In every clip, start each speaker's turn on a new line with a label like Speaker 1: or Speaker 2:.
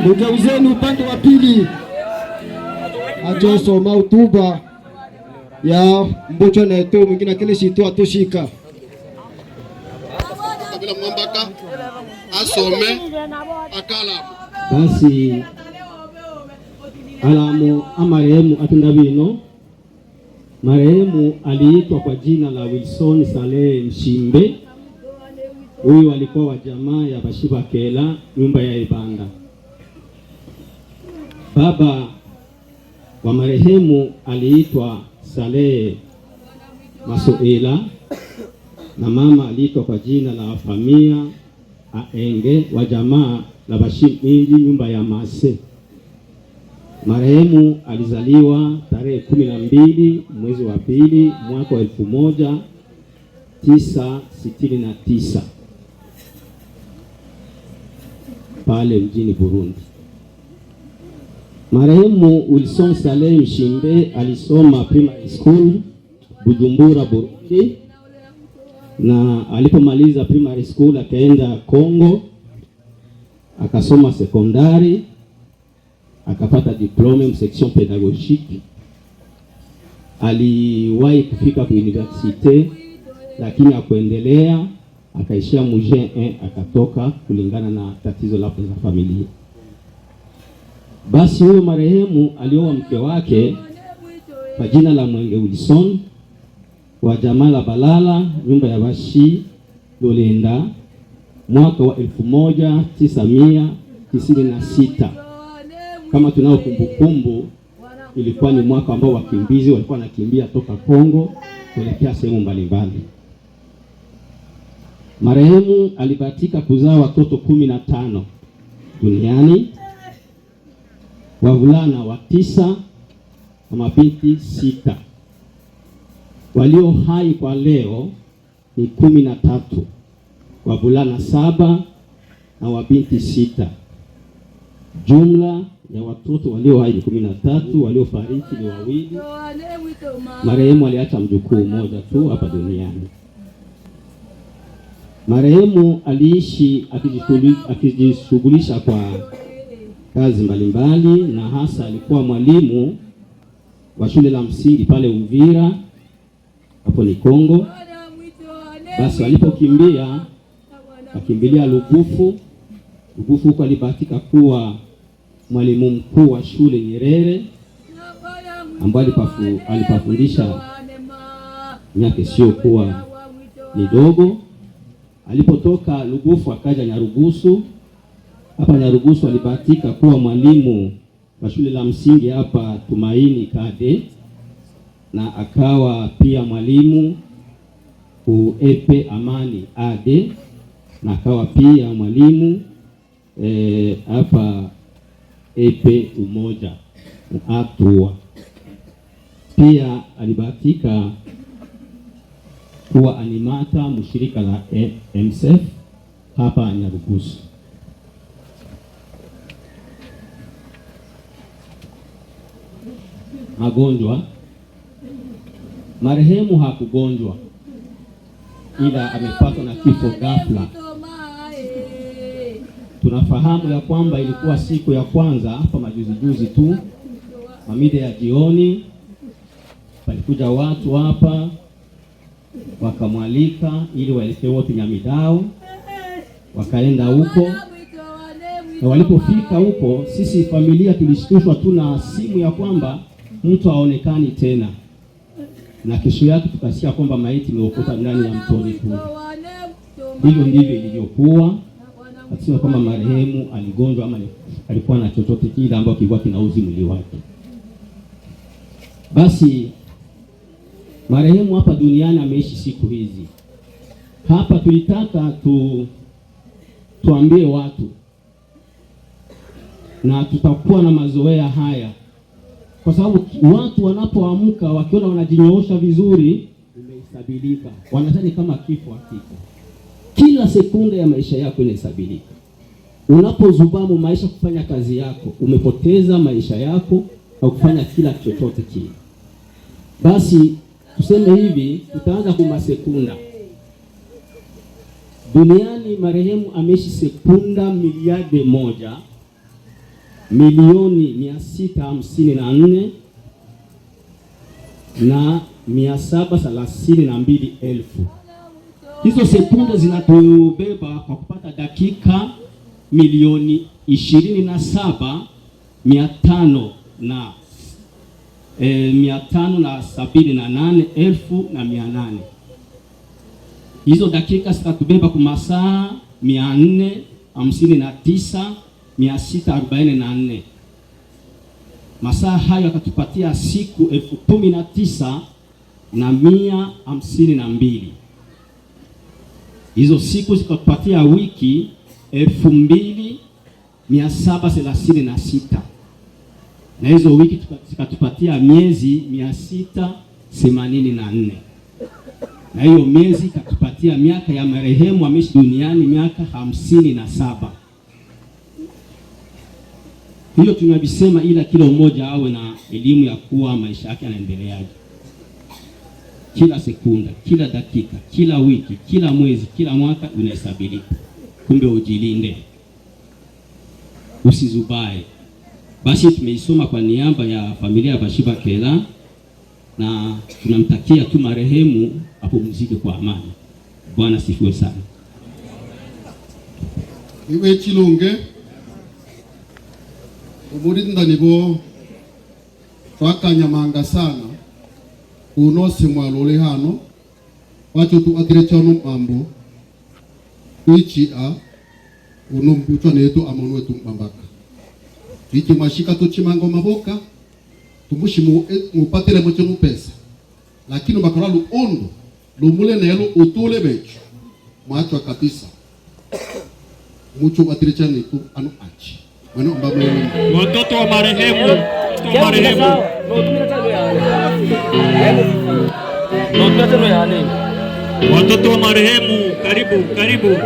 Speaker 1: Mugeuzeni upande wa pili ajosoma utuba ya mbocho na eto mwingine kile situ atoshika
Speaker 2: kabila mwambaka asome akala.
Speaker 3: Basi alamu amarehemu atunda bino. Marehemu aliitwa kwa jina la Wilson Saleh Mshimbe. Huyu alikuwa wa jamaa ya Bashiba Kela, nyumba ya Ibanda. Baba wa marehemu aliitwa Saleh Masoela na mama aliitwa kwa jina la Famia Aenge wa jamaa la Bashimindi, nyumba ya Mase. Marehemu alizaliwa tarehe 12 mwezi wa pili mwaka wa 1969 pale mjini Burundi. Marehemu Wilson Saleh Mshimbe alisoma primary school Bujumbura, Burundi, na alipomaliza primary school akaenda Kongo akasoma sekondari, akapata diplome section pédagogique. Aliwahi kufika kwa universite lakini akuendelea, akaishia Mugin 1 akatoka kulingana na tatizo la familia. Basi huyo marehemu alioa mke wake kwa jina la Mwenge Wilson wa jamaa la Balala, nyumba ya Bashi Lolenda, mwaka wa 1996. Kama tunao kumbukumbu, ilikuwa ni mwaka ambao wakimbizi walikuwa wanakimbia toka Kongo kuelekea sehemu mbalimbali. Marehemu alibahatika kuzaa watoto 15 duniani, wavulana 9 na mabinti 6. Walio hai kwa leo ni 13, wavulana 7 na wabinti 6. Jumla ya watoto walio hai ni 13, waliofariki ni 2. Marehemu aliacha mjukuu mmoja tu hapa duniani. Marehemu aliishi akijishughulisha kwa kazi mbalimbali, na hasa alikuwa mwalimu wa shule la msingi pale Uvira, hapo ni Kongo. Basi alipokimbia akimbilia Lugufu huko alibahatika kuwa mwalimu mkuu wa shule Nyerere, ambaye alipafundisha miaka sio kuwa midogo. Alipotoka Lugufu akaja Nyarugusu. Hapa Nyarugusu alibahatika kuwa mwalimu wa shule la msingi hapa Tumaini Kade, na akawa pia mwalimu Epe Amani Ade, na akawa pia mwalimu hapa Epe Umoja Atua. Pia alibahatika kuwa animata mshirika la MSF hapa Nyarugusu. Magonjwa. Marehemu hakugonjwa, ila amepatwa na kifo ghafla. Tunafahamu ya kwamba ilikuwa siku ya kwanza hapa majuzi tu, mamida ya jioni, palikuja watu hapa wakamwalika ili waelekee wote Nyamidao. Wakaenda huko, na walipofika huko, sisi familia tulishtushwa tu na simu ya kwamba mtu haonekani tena, na kesho yake tukasikia kwamba maiti imeokota ndani ya mtoni tu. Hivyo ndivyo ilivyokuwa. Hatusema kwamba marehemu aligonjwa ama alikuwa na chochote kile ambacho kilikuwa kinauzi mwili wake. Basi marehemu hapa duniani ameishi siku hizi. Hapa tulitaka tuambie watu, na tutakuwa na mazoea haya, kwa sababu watu wanapoamka wakiona wanajinyoosha vizuri, imehesabilika. Wanadhani kama kifo hakika. Kila sekunde ya maisha yako inahesabilika. Unapozubamu maisha kufanya kazi yako, umepoteza maisha yako au kufanya kila chochote kile. Basi tuseme hivi, tutaanza kwa sekunda. Duniani marehemu ameishi sekunda miliardi 1 654 na 732,000. Hizo sekunde zinatubeba kwa kupata dakika 527,800. Hizo dakika zitatubeba kwa masaa 459,644. Masaa hayo yakatupatia siku 19,152. Hizo siku zikatupatia wiki 2,736, na hizo wiki zikatupatia miezi 684, na hiyo miezi ikatupatia miaka ya marehemu ameishi duniani miaka 57. Hiyo tunabisema, ila kila mmoja awe na elimu ya kuwa maisha yake yanaendeleaje. Kila sekunda, kila dakika, kila wiki, kila mwezi, kila mwaka unahesabilika. Kumbe ujilinde, usizubae. Basi tumeisoma kwa niaba ya familia ya Bashiba Kela, na tunamtakia tu marehemu apumzike kwa amani. Bwana sifiwe sana.
Speaker 2: Iwe Chilunge umurinda nibo twakanyamanga sana unosi mwalole hano wacho tu akirechono mambo ichia unombuchwa netu amonwe tumbambaka iki mashika tuchimango maboka tumushimu mupatele mocho pesa, lakini bakora luondo lumule nelo utule becho mwachwa kabisa mucho watirecha netu anu achi mwana mbabu
Speaker 4: watoto wa marehemu watoto wa marehemu, karibu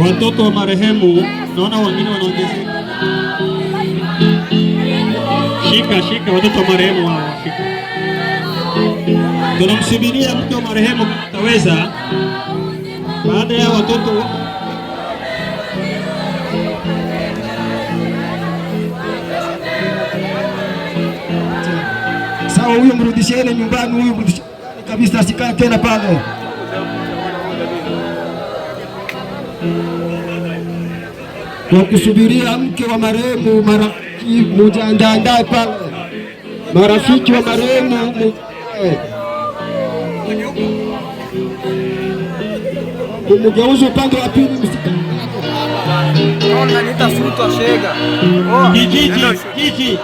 Speaker 4: watoto wa marehemu. Naona wengine wanaongezeka. Shika watoto wa marehemu shika. Tunamsubiria mke wa marehemu kama ataweza. Baada ya watoto
Speaker 1: sawa, huyo mrudishieni nyumbani, huyo mrudishieni kabisa, asikae tena pale. Kwa kusubiria mke wa marehemu, marafiki mujiandae pale, marafiki wa marehemu mugeuze upande wa pili,
Speaker 4: Gigi.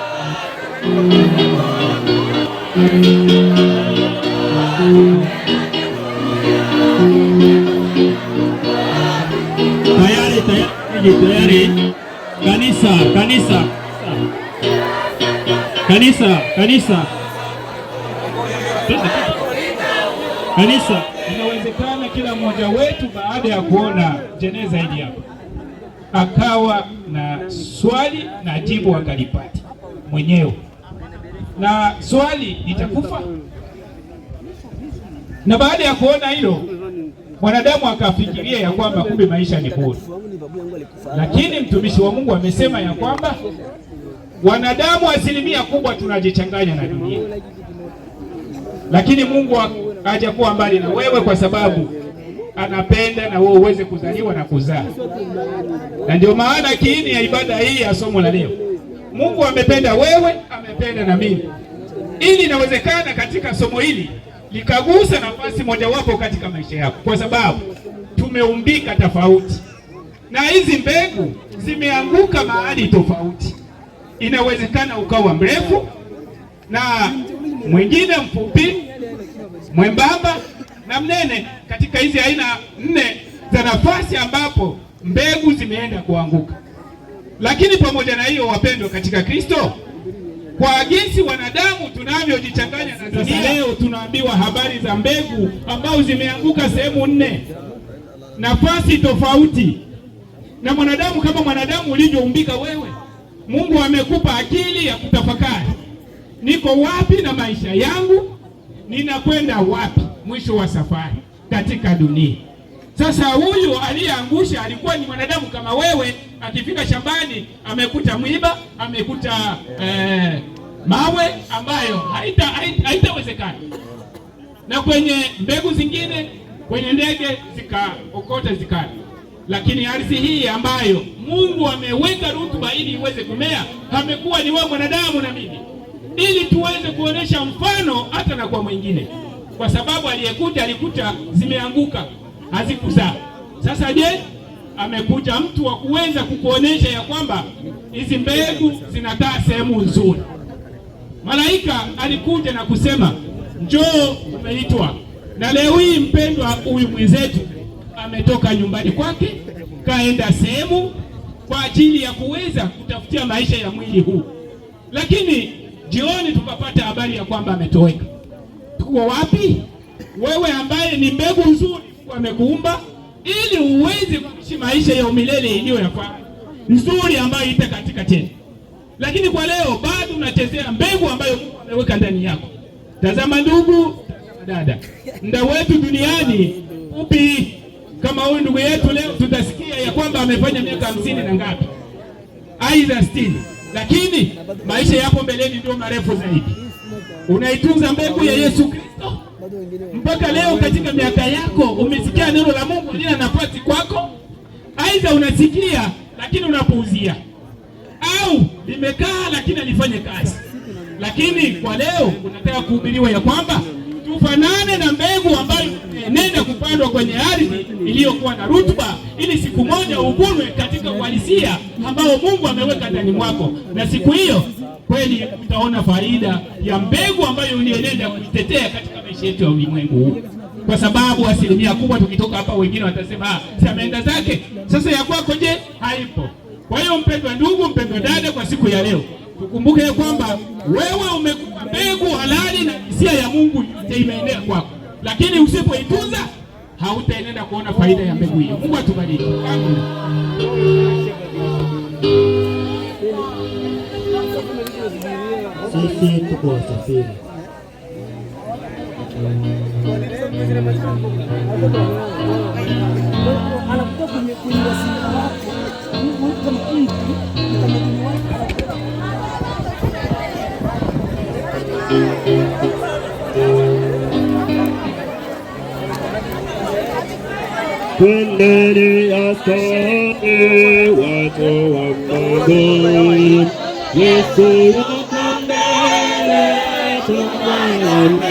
Speaker 4: Tayari. Kanisa. Inawezekana kila mmoja wetu baada ya kuona jeneza hili hapa akawa na swali na jibu akalipata mwenyewe, na swali litakufa. Na baada ya kuona hilo, mwanadamu akafikiria ya kwamba kumbe maisha ni bure. Lakini mtumishi wa Mungu amesema ya kwamba wanadamu 1% tunajichanganya na dunia, lakini Mungu hajakuwa mbali na wewe, kwa sababu anapenda na wewe uweze kuzaliwa na kuzaa. Na ndio maana kiini ya ibada hii ya somo la leo, Mungu amependa wewe, amependa na mimi, ili inawezekana katika somo hili likagusa nafasi mojawapo katika maisha yako, kwa sababu tumeumbika tofauti na hizi mbegu zimeanguka mahali tofauti. Inawezekana ukawa mrefu na mwingine mfupi, mwembamba na mnene, katika hizi aina 4 za nafasi ambapo mbegu zimeenda kuanguka. Lakini pamoja na hiyo, wapendwa katika Kristo, kwa jinsi wanadamu tunavyojichanganya na dunia, leo tunaambiwa habari za mbegu ambao zimeanguka sehemu 4, nafasi tofauti. Na mwanadamu kama mwanadamu ulivyoumbika wewe, Mungu amekupa akili ya kutafakari, niko wapi na maisha yangu, ninakwenda wapi mwisho wa safari katika dunia. Sasa huyu aliyeangusha alikuwa ni mwanadamu kama wewe. Akifika shambani amekuta mwiba, amekuta mawe ambayo haitawezekana. Na kwenye mbegu zingine, kwenye ndege zikaokota zikala. Lakini ardhi hii ambayo Mungu ameweka rutuba ili iweze kumea, amekuwa ni wewe mwanadamu na mimi, ili tuweze kuonesha mfano hata na kwa mwingine, kwa sababu aliyekuja alikuta zimeanguka, hazikuzaa. Sasa je, amekuja mtu wa kuweza kukuonesha ya kwamba hizi mbegu zinakaa sehemu nzuri. Malaika alikuja na kusema njoo, umeitwa. Na leo hii mpendwa, huyu mwenzetu ametoka nyumbani kwake kaenda sehemu kwa ajili ya kuweza kutafutia maisha ya mwili huu, lakini jioni tukapata habari ya kwamba ametoweka. Tuko wapi? Wewe ambaye ni mbegu nzuri amekuumba ili uweze kuishi maisha ya umilele iliyo yafaa nzuri ambayo itakatika tena, lakini kwa leo bado unachezea mbegu ambayo Mungu ameweka ndani yako. Tazama ndugu, tazama dada, muda wetu duniani upi? Kama huyu ndugu yetu leo tutasikia ya kwamba amefanya miaka 50 na ngapi, aidha 60, lakini maisha yapo mbeleni ndio marefu zaidi. Unaitunza mbegu ya Yesu Kristo mpaka leo. Katika miaka yako umesikia neno la Mungu lina nafasi kwako, aidha unasikia lakini unapuuzia, au limekaa lakini alifanye kazi. Lakini kwa leo unataka kuhubiriwa ya kwamba tufanane na mbegu ambayo nenda kupandwa kwenye ardhi iliyokuwa na rutuba, ili siku moja uvunwe katika uhalisia ambao Mungu ameweka ndani mwako, na siku hiyo kweli utaona faida ya mbegu ambayo ulienenda kuitetea katika maisha yetu ya ulimwengu huu. Kwa sababu asilimia kubwa tukitoka hapa wengine watasema ameenda zake. Sasa ya kwako je, haipo? Kwa hiyo mpendwa ndugu, mpendwa dada, kwa siku ya leo tukumbuke kwamba wewe umekuwa mbegu halali na hisia ya Mungu imeenea kwako, lakini usipoitunza hautaenenda kuona faida ya mbegu hiyo. Mungu atubariki.
Speaker 5: Sisi tuko wasafiri.
Speaker 6: Twendeni askari watu wa Mungu, Yesu yuko mbele, tunaomba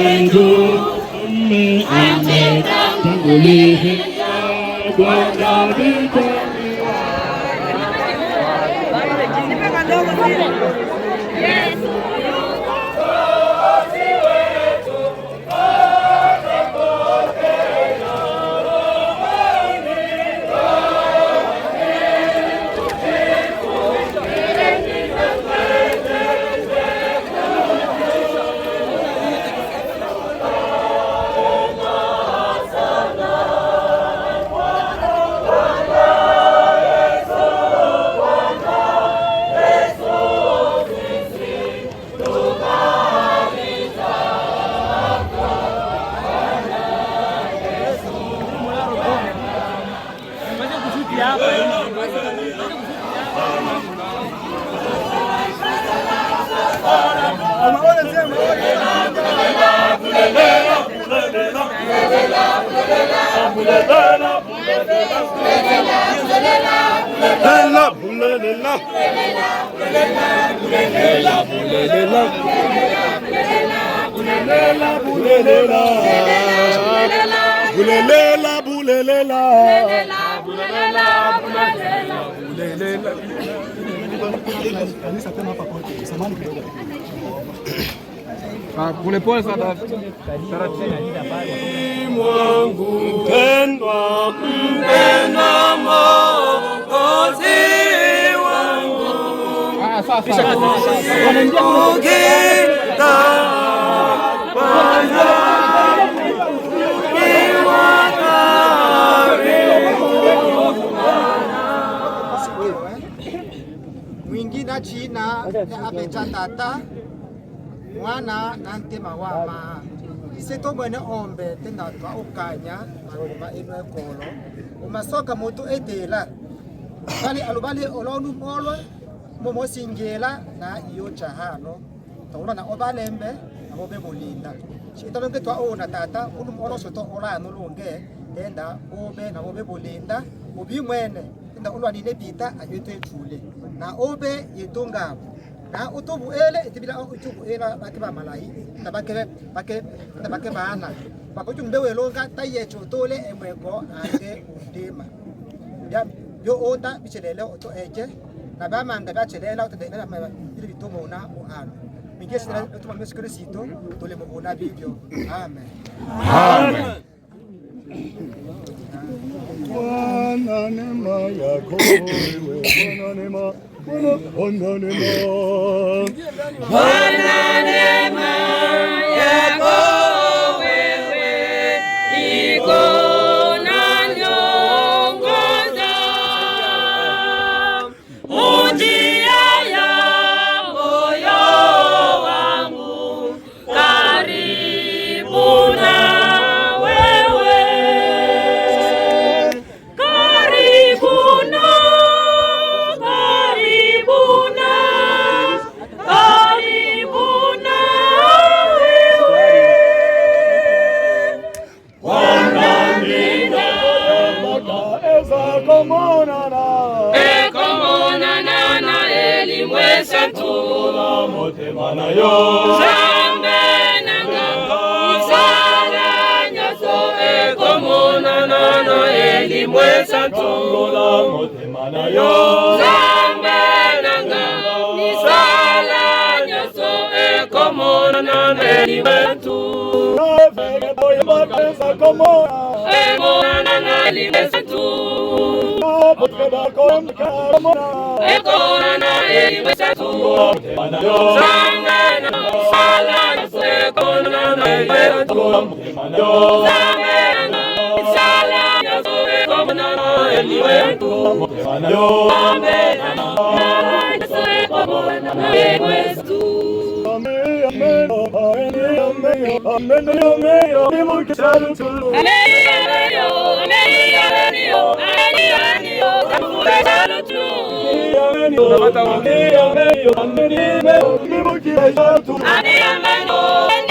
Speaker 6: ametangulia Bwana vitani.
Speaker 7: Polepole sana
Speaker 6: Mungu mpendwa, mpendwa Mwokozi wangu,
Speaker 8: mwingina china ne abecha tata mwana na ntema wama iseto mwene ombe tena twa ukanya maroma eno ekolo umasoka moto edela bali alubali olonu molwe momo singela na iyo chahano tawula na obalembe abo bebulinda chitalo ke twa ona tata ulu molo soto ola no lunge tenda obe na obe bulinda obi mwene tenda ulwani ne pita ayete thule na obe yetunga na utobu ele itibila utubu ela bakiba malai na bake bana bakotu mbewe longa tayecho tole emweko ande udema ya yo oda bichelele oto eje na bamanga bachelela utendela ma bili bitomo na oano mingesi na utuma Yesu Kristo tole mubona bibyo amen amen.
Speaker 6: Bwana neema yako wewe, Bwana neema, Bwana neema,
Speaker 7: Bwana neema yako wewe iko na niongoza njia ya moyo wangu karibu na Amen.